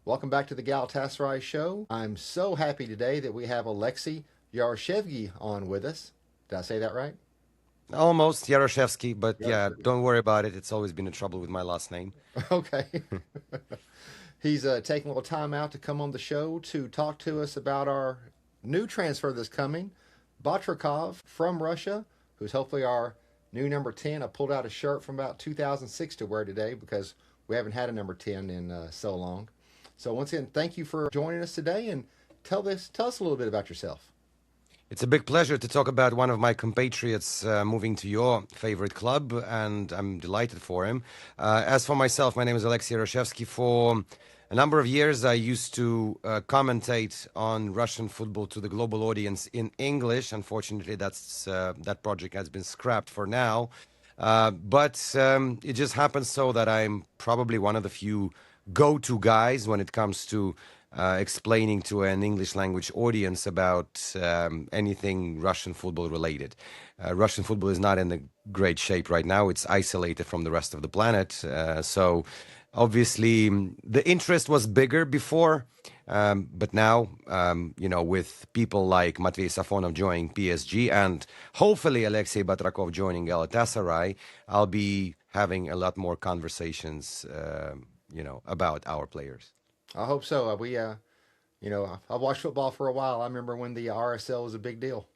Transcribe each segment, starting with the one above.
Welcome back to the Galatasaray show. I'm so happy today that we have Alexey Yaroshevsky on with us. Did I say that right? Almost Yaroshevsky, but yeah, Yaroshevsky. don't worry about it. It's always been a trouble with my last name. Okay. He's taking a little time out to come on the show to talk to us about our new transfer that's coming, Batrakov from Russia, who's hopefully our new number 10. I pulled out a shirt from about 2006 to wear today because we haven't had a number 10 in so long. So once again, thank you for joining us today and tell us a little bit about yourself. It's a big pleasure to talk about one of my compatriots moving to your favorite club, and I'm delighted for him. As for myself, my name is Alexey Yaroshevsky. For a number of years, I used to commentate on Russian football to the global audience in English. Unfortunately, that project has been scrapped for now. But it just happens so that I'm probably one of the few go-to guys when it comes to explaining to an English language audience about anything Russian football related. Russian football is not in a great shape right now. It's isolated from the rest of the planet. So obviously, the interest was bigger before. But now, with people like Matvey Safonov joining PSG and hopefully Aleksey Batrakov joining Galatasaray, I'll be having a lot more conversations, about our players. I hope so. I've watched football for a while. I remember when the RSL was a big deal.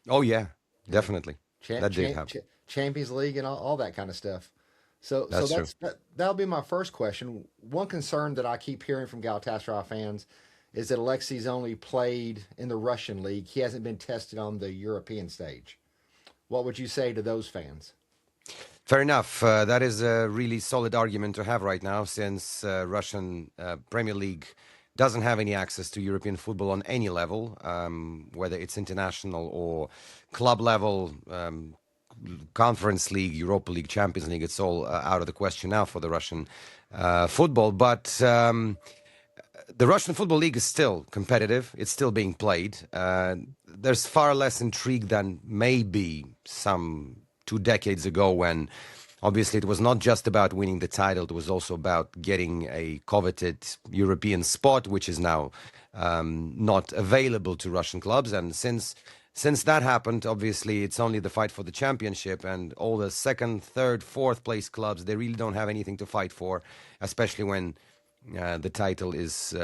Oh, yeah, You know, definitely. That did happen. Champions League and all that kind of stuff. So That's true. that'll be my first question. One concern that I keep hearing from Galatasaray fans is that Alexei's only played in the Russian league. He hasn't been tested on the European stage. What would you say to those fans? Fair enough. That is a really solid argument to have right now, since Russian Premier League doesn't have any access to European football on any level, whether it's international or club level, Conference League, Europa League, Champions League. It's all out of the question now for the Russian football. But the Russian Football League is still competitive. It's still being played. There's far less intrigue than maybe some 2 decades ago, when obviously it was not just about winning the title, it was also about getting a coveted European spot, which is now not available to Russian clubs. And since that happened, obviously it's only the fight for the championship, and all the second, third, fourth place clubs, they really don't have anything to fight for, especially when the title is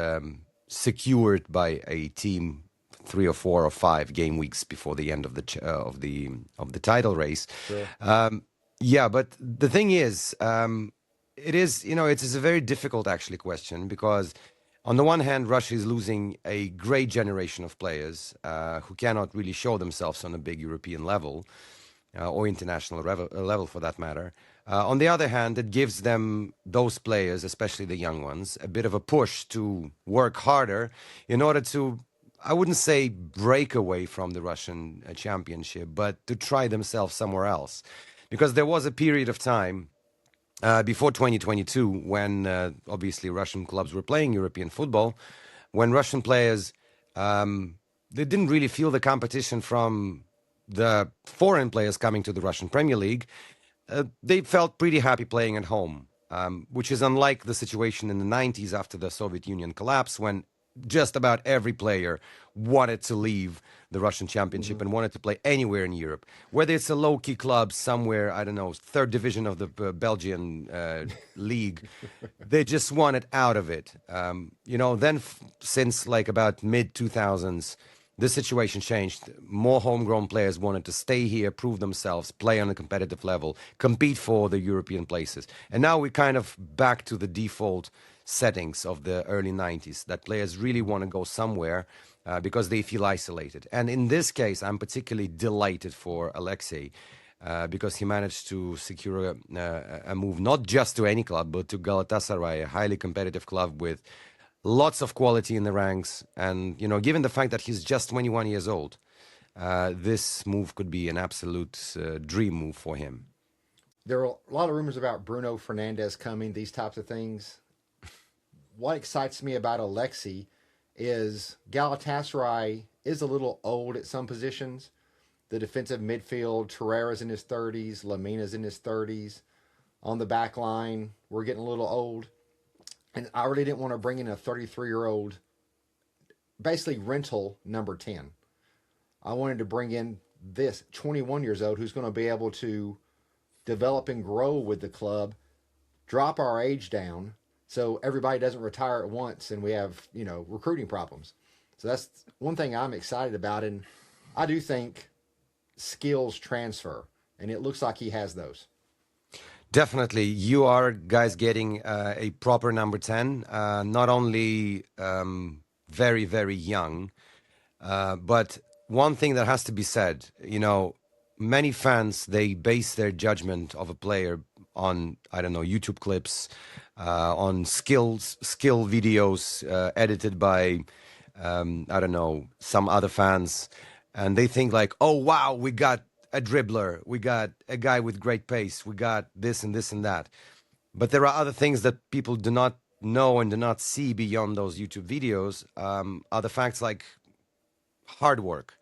secured by a team 3 or 4 or 5 game weeks before the end of the title race. Sure. Yeah, but the thing is, it is a very difficult actually question, because on the one hand, Russia is losing a great generation of players who cannot really show themselves on a big European level, or international level for that matter. On the other hand, it gives them, those players, especially the young ones, a bit of a push to work harder in order to, I wouldn't say break away from the Russian championship, but to try themselves somewhere else. Because there was a period of time before 2022 when obviously Russian clubs were playing European football, when Russian players, they didn't really feel the competition from the foreign players coming to the Russian Premier League. They felt pretty happy playing at home, which is unlike the situation in the 90s after the Soviet Union collapse, when just about every player wanted to leave the Russian Championship Hmm. and wanted to play anywhere in Europe, whether it's a low-key club somewhere, I don't know, third division of the Belgian league. They just wanted out of it. Then since like about mid 2000s, the situation changed. More homegrown players wanted to stay here, prove themselves, play on a competitive level, compete for the European places. And now we're kind of back to the default settings of the early 90s, that players really want to go somewhere because they feel isolated. And in this case, I'm particularly delighted for Alexei because he managed to secure a move not just to any club, but to Galatasaray, a highly competitive club with lots of quality in the ranks. And, given the fact that he's just 21 years old, this move could be an absolute dream move for him. There are a lot of rumors about Bruno Fernandez coming, these types of things. What excites me about Alexi is Galatasaray is a little old at some positions. The defensive midfield, Torreira's in his 30s, Lamina's in his 30s. On the back line, we're getting a little old. And I really didn't want to bring in a 33-year-old, basically rental number 10. I wanted to bring in this 21 years old who's going to be able to develop and grow with the club, drop our age down so everybody doesn't retire at once and we have, recruiting problems. So that's one thing I'm excited about. And I do think skills transfer, and it looks like he has those. Definitely, you are guys getting a proper number 10, not only very, very young, but one thing that has to be said, many fans, they base their judgment of a player on, I don't know, YouTube clips, on skill videos edited by, I don't know, some other fans. And they think like, oh, wow, we got a dribbler, we got a guy with great pace, we got this and this and that. But there are other things that people do not know and do not see beyond those YouTube videos. Other facts like hard work.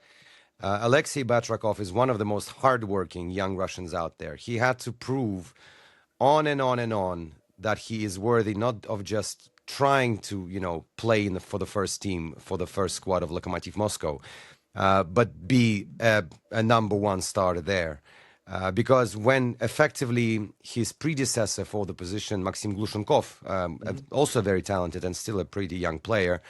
Aleksey Batrakov is one of the most hardworking young Russians out there. He had to prove on and on and on that he is worthy not of just trying to, play for the first team, for the first squad of Lokomotiv Moscow, but be a number one starter there. Because when effectively his predecessor for the position, Maxim Glushenkov, also very talented and still a pretty young player,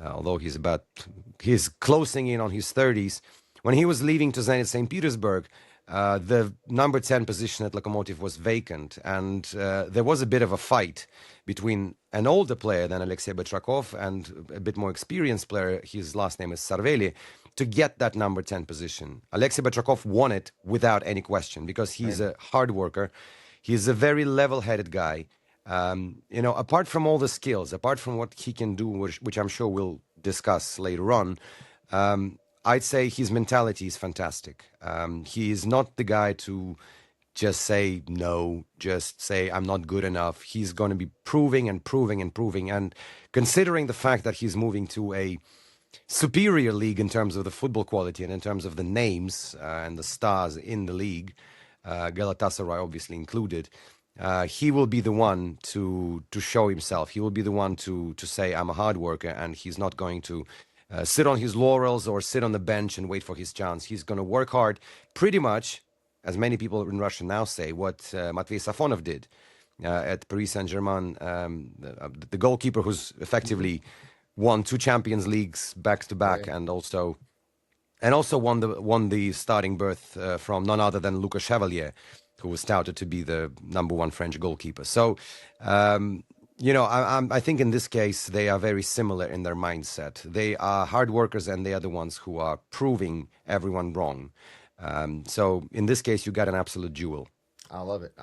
although he's closing in on his 30s, when he was leaving to Zenit St. Petersburg, the number 10 position at Lokomotiv was vacant, and there was a bit of a fight between an older player than Aleksey Batrakov and a bit more experienced player, his last name is Sarveli, to get that number 10 position. Aleksey Batrakov won it without any question because he's a hard worker. He's a very level-headed guy. Apart from all the skills, apart from what he can do, which I'm sure we'll discuss later on, I'd say his mentality is fantastic. He is not the guy to just say no, just say I'm not good enough. He's going to be proving and proving and proving. And considering the fact that he's moving to a superior league in terms of the football quality and in terms of the names and the stars in the league, Galatasaray obviously included, he will be the one to show himself. He will be the one to say I'm a hard worker, and he's not going to sit on his laurels or sit on the bench and wait for his chance. He's going to work hard, pretty much, as many people in Russia now say, what Matvey Safonov did at Paris Saint-Germain, the goalkeeper who's effectively won 2 Champions Leagues back to back, and also won the starting berth from none other than Lucas Chevalier, who was touted to be the number 1 French goalkeeper. So, I think in this case, they are very similar in their mindset. They are hard workers, and they are the ones who are proving everyone wrong. So in this case, you got an absolute jewel. I love it.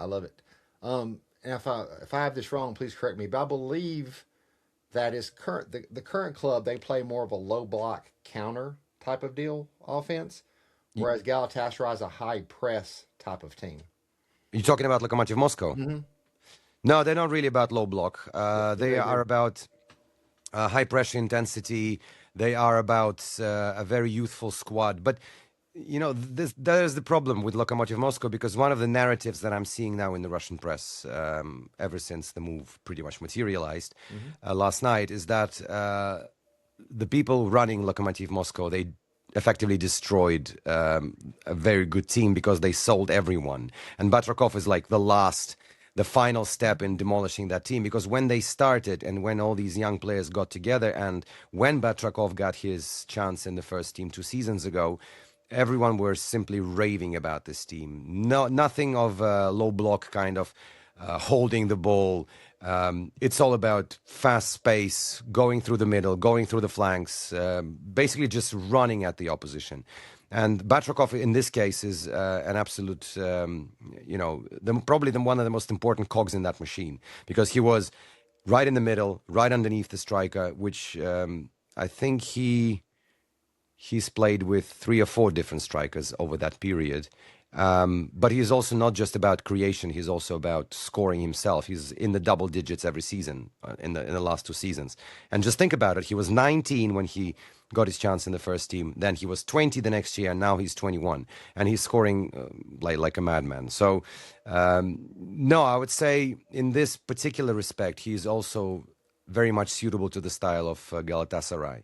And if I have this wrong, please correct me. But I believe that is the current club, they play more of a low block counter type of deal offense, whereas Galatasaray is a high press type of team. You're talking about Lokomotiv Moscow? Mm-hmm. No, they're not really about low block. They are about high pressure intensity. They are about a very youthful squad. But, that is the problem with Lokomotiv Moscow, because one of the narratives that I'm seeing now in the Russian press, ever since the move pretty much materialized last night, is that the people running Lokomotiv Moscow, they effectively destroyed a very good team because they sold everyone. And Batrakov is like the final step in demolishing that team, because when they started and when all these young players got together and when Batrakov got his chance in the first team 2 seasons ago, everyone were simply raving about this team. Nothing of low block kind of holding the ball. It's all about fast space, going through the middle, going through the flanks, basically just running at the opposition. And Batrakov, in this case, is an absolute, probably one of the most important cogs in that machine, because he was right in the middle, right underneath the striker, which I think he's played with 3 or 4 different strikers over that period. But he's also not just about creation, he's also about scoring himself. He's in the double digits every season, in the last 2 seasons. And just think about it, he was 19 when he got his chance in the first team, then he was 20 the next year, and now he's 21. And he's scoring like a madman. So, no, I would say in this particular respect, he's also very much suitable to the style of Galatasaray.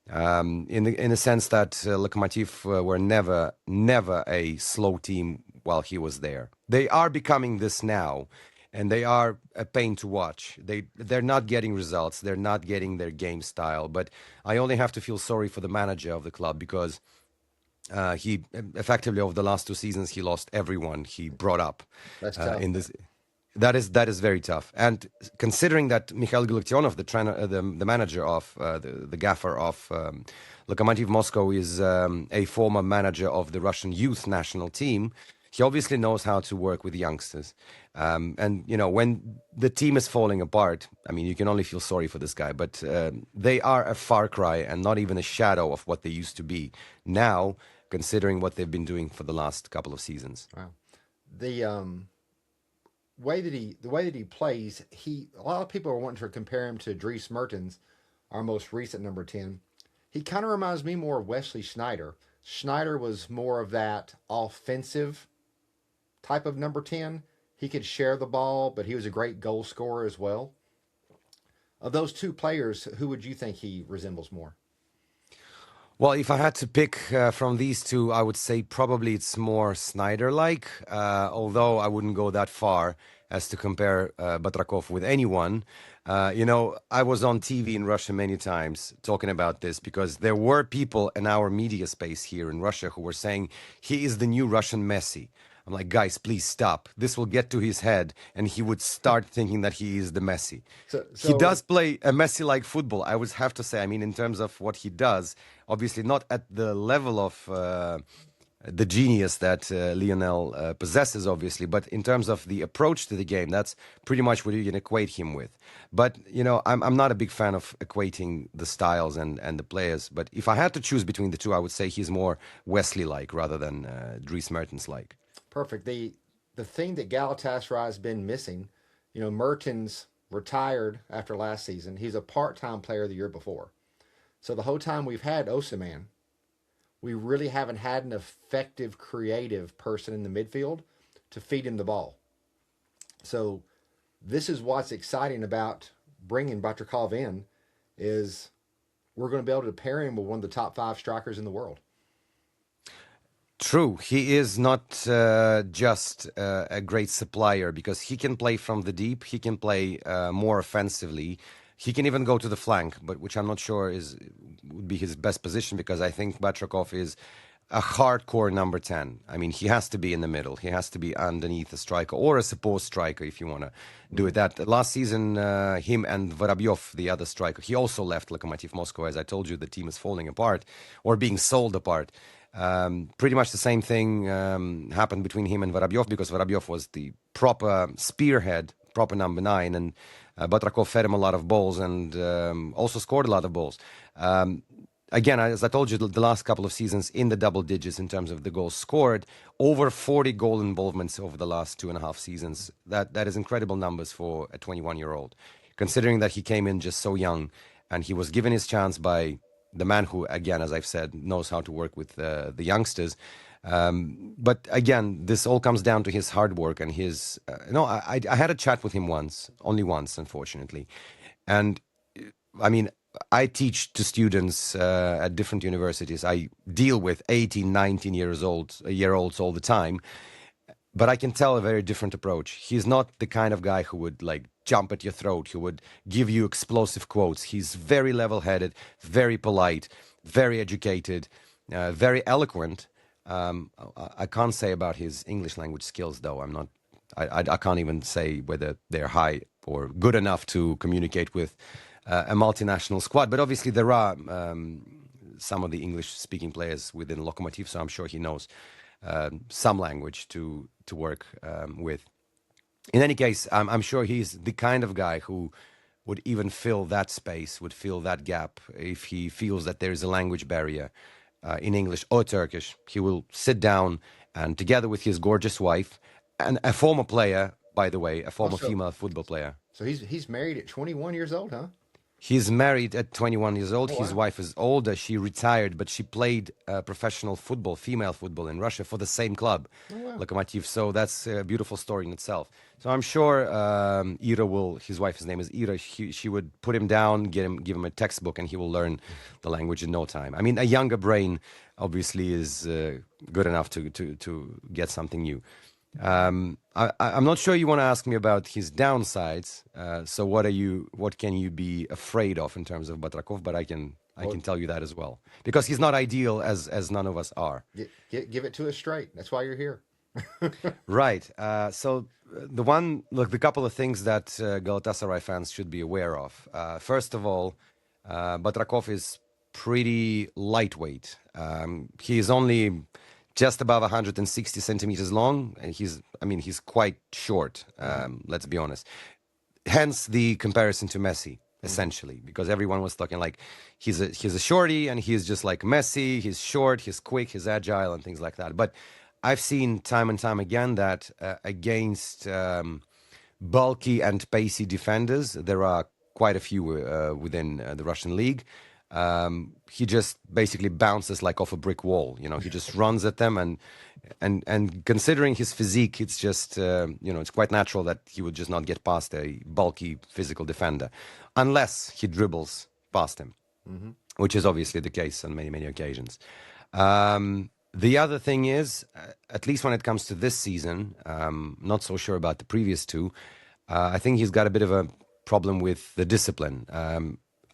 In the sense that Lokomotiv were never a slow team while he was there. They are becoming this now, and they are a pain to watch. They're not getting results. They're not getting their game style. But I only have to feel sorry for the manager of the club because he effectively over the last 2 seasons he lost everyone he brought up That's tough. in this. That is very tough. And considering that Mikhail Galaktionov, the trainer, the manager of the gaffer of Lokomotiv Moscow, is a former manager of the Russian youth national team, he obviously knows how to work with youngsters. And you know, when the team is falling apart, I mean, you can only feel sorry for this guy. But they are a far cry and not even a shadow of what they used to be now, considering what they've been doing for the last couple of seasons. Wow. The way that he plays, a lot of people are wanting to compare him to Dries Mertens, our most recent number 10. He kind of reminds me more of Wesley Sneijder. Sneijder was more of that offensive type of number 10. He could share the ball, but he was a great goal scorer as well. Of those two players, who would you think he resembles more? Well, if I had to pick from these two, I would say probably it's more Snyder-like, although I wouldn't go that far as to compare Batrakov with anyone. You know, I was on TV in Russia many times talking about this because there were people in our media space here in Russia who were saying he is the new Russian Messi. I'm like, guys, please stop. This will get to his head, and he would start thinking that he is the Messi. He does play a Messi-like football, I would have to say. I mean, in terms of what he does, obviously not at the level of the genius that Lionel possesses, obviously, but in terms of the approach to the game, that's pretty much what you can equate him with. But, you know, I'm not a big fan of equating the styles and the players. But if I had to choose between the two, I would say he's more Wesley-like rather than Dries Mertens-like. Perfect. The thing that Galatasaray has been missing, you know, Mertens retired after last season. He's a part-time player the year before. So the whole time we've had Osimhen, we really haven't had an effective, creative person in the midfield to feed him the ball. So this is what's exciting about bringing Batrakov in, is we're going to be able to pair him with one of the top 5 strikers in the world. True. He is not just a great supplier because he can play from the deep. He can play more offensively. He can even go to the flank, but which I'm not sure would be his best position because I think Batrakov is a hardcore number 10. I mean, he has to be in the middle. He has to be underneath a striker or a supposed striker if you want to do it. That last season, him and Vorobyov, the other striker, he also left Lokomotiv Moscow. As I told you, the team is falling apart or being sold apart. Pretty much the same thing happened between him and Vorobyov because Vorobyov was the proper spearhead, proper number 9, and Batrakov fed him a lot of balls and also scored a lot of balls. Again, as I told you, the last couple of seasons in the double digits in terms of the goals scored, over 40 goal involvements over the last 2.5 seasons. That is incredible numbers for a 21-year-old, considering that he came in just so young and he was given his chance by the man who, again, as I've said, knows how to work with the youngsters. But again, this all comes down to his hard work and his... I had a chat with him only once, unfortunately. And, I mean, I teach to students at different universities. I deal with 18, 19 years old, year-olds all the time. But I can tell a very different approach. He's not the kind of guy who would jump at your throat, who would give you explosive quotes. He's very level-headed, very polite, very educated, very eloquent. I can't say about his English language skills, though. I can't even say whether they're high or good enough to communicate with a multinational squad. But obviously there are some of the English-speaking players within Lokomotiv, so I'm sure he knows some language to work with. In any case, I'm sure he's the kind of guy who would even fill that space, would fill that gap if he feels that there is a language barrier in English or Turkish. He will sit down and together with his gorgeous wife and a former player, by the way, a former female football player. So he's married at 21 years old, huh? He's married at 21 years old. Oh, His wow. wife is older. She retired, but she played professional football, female football in Russia for the same club, Oh, wow. Lokomotiv. So that's a beautiful story in itself. So I'm sure Ira will, his wife's name is Ira, she would put him down, give him a textbook, and he will learn the language in no time. I mean, a younger brain obviously is good enough to get something new. I'm not sure you want to ask me about his downsides. So what can you be afraid of in terms of Batrakov? But I can tell you that as well, because he's not ideal as none of us are. Give it to us straight. That's why you're here. Right. The couple of things that Galatasaray fans should be aware of. First of all, Batrakov is pretty lightweight. He is only just above 160 centimeters long, and he's quite short. Let's be honest. Hence the comparison to Messi, essentially, because everyone was talking like he's a shorty, and he's just like Messi. He's short, he's quick, he's agile, and things like that. But I've seen time and time again that against bulky and pacey defenders, there are quite a few within the Russian league. He just basically bounces like off a brick wall. He just runs at them, and considering his physique, it's just it's quite natural that he would just not get past a bulky physical defender, unless he dribbles past him, which is obviously the case on many occasions. The other thing is, at least when it comes to this season, not so sure about the previous two. I think he's got a bit of a problem with the discipline.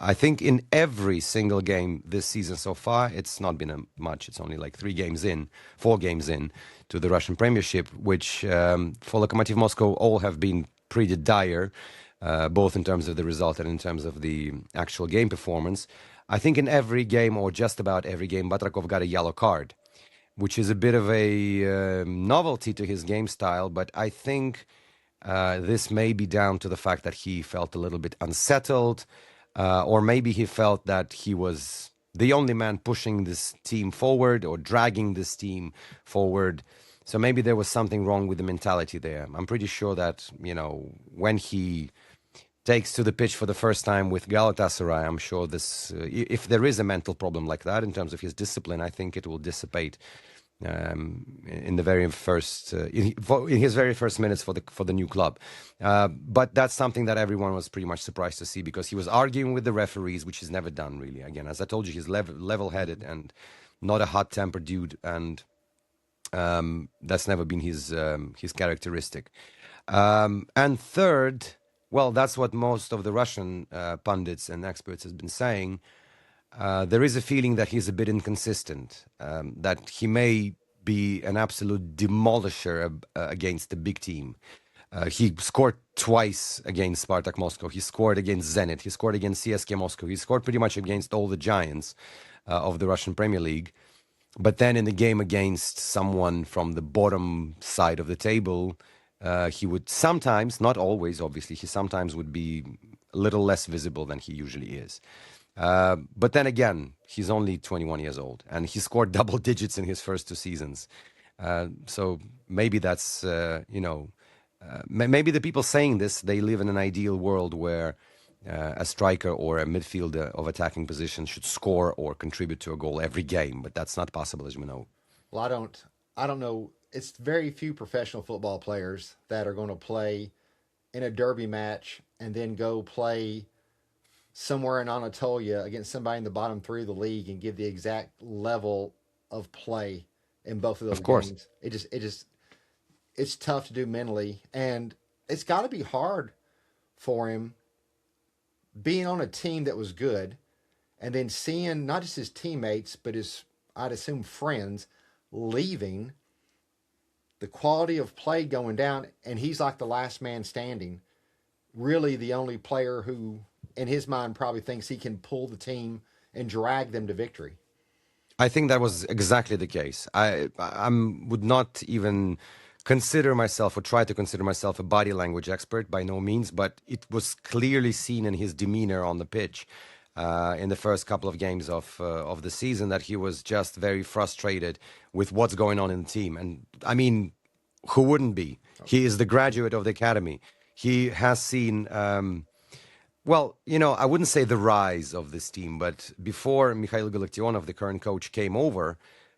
I think in every single game this season so far, it's not been much. It's only like 4 games in to the Russian Premiership, which for Lokomotiv Moscow all have been pretty dire, both in terms of the result and in terms of the actual game performance. I think in every game, or just about every game, Batrakov got a yellow card, which is a bit of a novelty to his game style, but I think this may be down to the fact that he felt a little bit unsettled, or maybe he felt that he was the only man pushing this team forward or dragging this team forward. So maybe there was something wrong with the mentality there. I'm pretty sure that, when he takes to the pitch for the first time with Galatasaray, I'm sure if there is a mental problem like that in terms of his discipline, I think it will dissipate in the very first in his very first minutes for the new club. But that's something that everyone was pretty much surprised to see, because he was arguing with the referees, which he's never done really. Again, as I told you, he's level-headed and not a hot-tempered dude, and that's never been his characteristic. And third, well, that's what most of the Russian pundits and experts have been saying. There is a feeling that he's a bit inconsistent, that he may be an absolute demolisher against a big team. He scored twice against Spartak Moscow. He scored against Zenit. He scored against CSKA Moscow. He scored pretty much against all the giants of the Russian Premier League. But then in the game against someone from the bottom side of the table, he would sometimes, not always, obviously, he sometimes would be a little less visible than he usually is. But then again, he's only 21 years old, and he scored double digits in his first 2 seasons. So maybe that's, maybe the people saying this, they live in an ideal world where a striker or a midfielder of attacking position should score or contribute to a goal every game, but that's not possible, as we know. Well, I don't know. It's very few professional football players that are going to play in a derby match and then go play somewhere in Anatolia against somebody in the bottom 3 of the league and give the exact level of play in both of those games. It's tough to do mentally, and it's got to be hard for him being on a team that was good, and then seeing not just his teammates, but his, I'd assume, friends leaving, the quality of play going down, and he's like the last man standing, really the only player who, in his mind, probably thinks he can pull the team and drag them to victory. I think that was exactly the case. I would not even consider myself or try to consider myself a body language expert, by no means, but it was clearly seen in his demeanor on the pitch in the first couple of games of the season that he was just very frustrated with what's going on in the team. And I mean, who wouldn't be? He is the graduate of the academy. He has seen Well, I wouldn't say the rise of this team, but before Mikhail Galaktionov, the current coach, came over,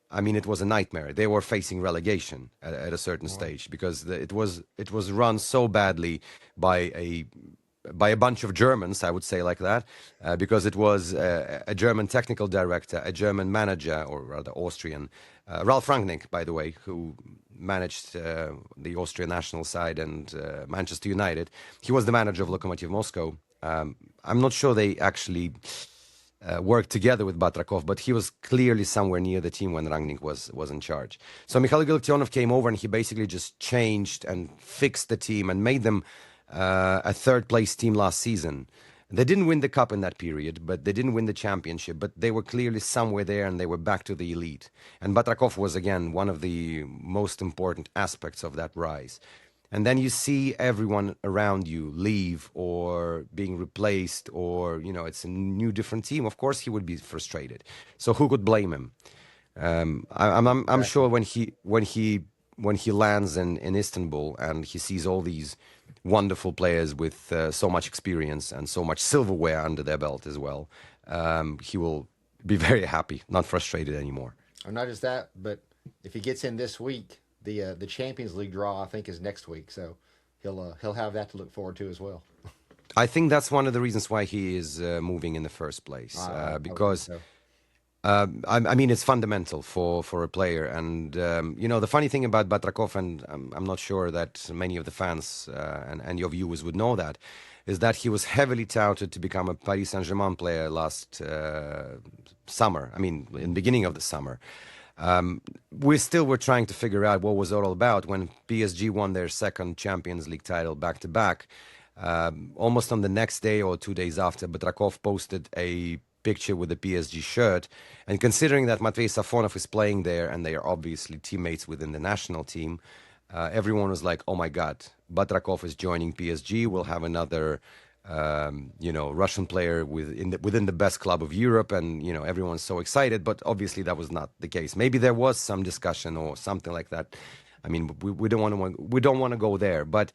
I mean, it was a nightmare. They were facing relegation at a certain stage because it was run so badly by a bunch of Germans, I would say like that, because it was a German technical director, a German manager, or rather Austrian, Ralf Rangnick, by the way, who managed the Austrian national side and Manchester United. He was the manager of Lokomotiv Moscow. I'm not sure they actually worked together with Batrakov, but he was clearly somewhere near the team when Rangnick was in charge. So Mikhail Galaktionov came over and he basically just changed and fixed the team and made them a third-place team last season. They didn't win the cup in that period, but they didn't win the championship, but they were clearly somewhere there and they were back to the elite. And Batrakov was, again, one of the most important aspects of that rise. And then you see everyone around you leave or being replaced or, it's a new different team. Of course, he would be frustrated. So who could blame him? I'm sure when he lands in Istanbul and he sees all these wonderful players with so much experience and so much silverware under their belt as well, he will be very happy, not frustrated anymore. And not just that, but if he gets in this week, the Champions League draw, I think, is next week, so he'll have that to look forward to as well. I think that's one of the reasons why he is moving in the first place, because I mean it's fundamental for a player. And the funny thing about Batrakov, and I'm not sure that many of the fans and your viewers would know that, is that he was heavily touted to become a Paris Saint-Germain player last summer. I mean, in the beginning of the summer. We still were trying to figure out what was it all about when PSG won their second Champions League title back-to-back. Almost on the next day or 2 days after, Batrakov posted a picture with the PSG shirt. And considering that Matvei Safonov is playing there and they are obviously teammates within the national team, everyone was like, oh my God, Batrakov is joining PSG. We'll have another Russian player within the best club of Europe, and everyone's so excited. But obviously that was not the case. Maybe there was some discussion or something like that. I mean, we don't want to go there. But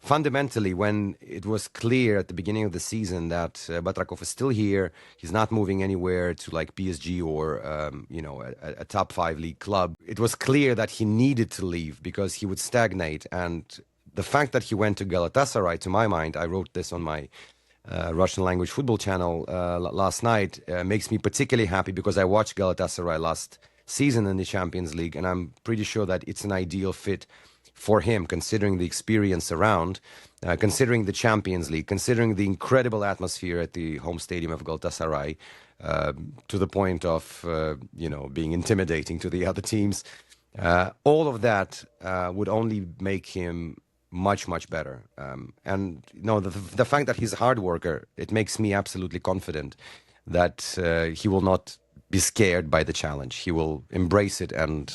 fundamentally, when it was clear at the beginning of the season that Batrakov is still here, he's not moving anywhere to like PSG or a top 5 league club. It was clear that he needed to leave because he would stagnate. And the fact that he went to Galatasaray, to my mind, I wrote this on my Russian language football channel last night, makes me particularly happy because I watched Galatasaray last season in the Champions League, and I'm pretty sure that it's an ideal fit for him, considering the experience around, considering the Champions League, considering the incredible atmosphere at the home stadium of Galatasaray, to the point of being intimidating to the other teams. All of that would only make him much better, and the fact that he's a hard worker, it makes me absolutely confident that he will not be scared by the challenge. He will embrace it and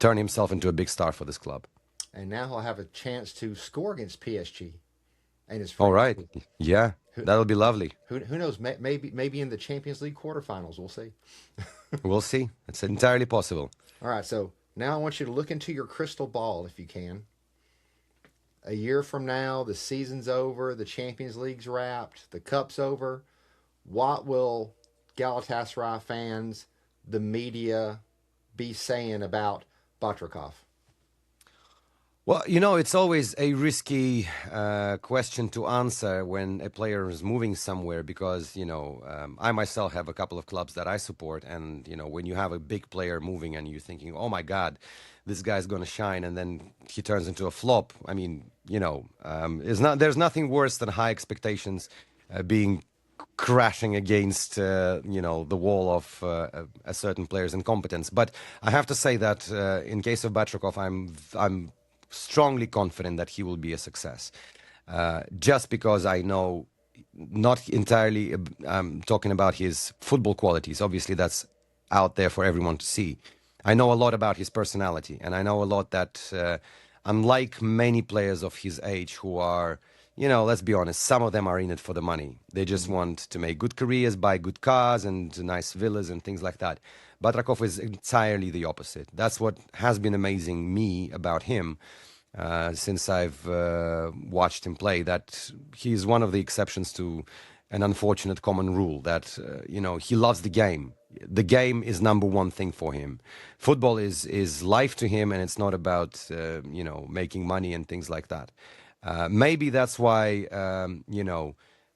turn himself into a big star for this club. And now he'll have a chance to score against PSG and his friends. All right, yeah, that'll be lovely. Who knows? Maybe in the Champions League quarterfinals, we'll see. We'll see. It's entirely possible. All right, so now I want you to look into your crystal ball, if you can. A year from now, the season's over, the Champions League's wrapped, the cup's over. What will Galatasaray fans, the media, be saying about Batrakov? Well, it's always a risky question to answer when a player is moving somewhere because, I myself have a couple of clubs that I support. And, when you have a big player moving and you're thinking, oh, my God, this guy's going to shine, and then he turns into a flop. I mean, there's nothing worse than high expectations being crashing against the wall of a certain player's incompetence. But I have to say that in case of Batrakov, I'm strongly confident that he will be a success. Just because I know not entirely talking about his football qualities. Obviously, that's out there for everyone to see. I know a lot about his personality, and I know a lot that unlike many players of his age who are, let's be honest, some of them are in it for the money. They just want to make good careers, buy good cars and nice villas and things like that. Batrakov is entirely the opposite. That's what has been amazing me about him. since I've watched him play, that he's one of the exceptions to an unfortunate common rule that, he loves the game. The game is number one thing for him. Football is life to him, and it's not about, making money and things like that. Maybe that's why,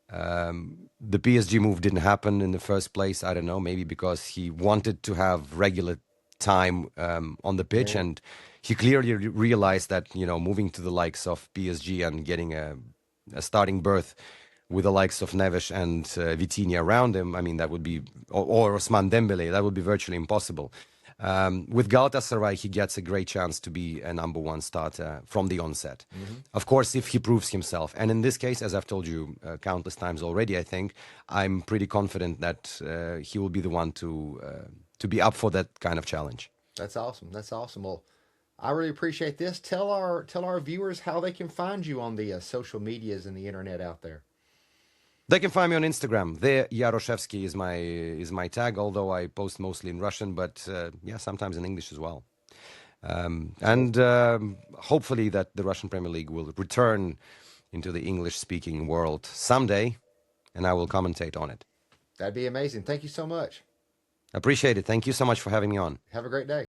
the PSG move didn't happen in the first place. I don't know, maybe because he wanted to have regular time on the pitch, and he clearly realized that moving to the likes of PSG and getting a starting berth with the likes of Neves and Vitinha around him, I mean, that would be, or Osman Dembele, that would be virtually impossible. With Galatasaray, he gets a great chance to be a number one starter from the onset. Of course, if he proves himself. And in this case, as I've told you countless times already, I think, I'm pretty confident that he will be the one to be up for that kind of challenge. That's awesome. That's awesome. Well, I really appreciate this. Tell our viewers how they can find you on the social medias and the internet out there. They can find me on Instagram. There, Yaroshevsky is my tag, although I post mostly in Russian, but sometimes in English as well. And hopefully that the Russian Premier League will return into the English-speaking world someday, and I will commentate on it. That'd be amazing. Thank you so much. Appreciate it. Thank you so much for having me on. Have a great day.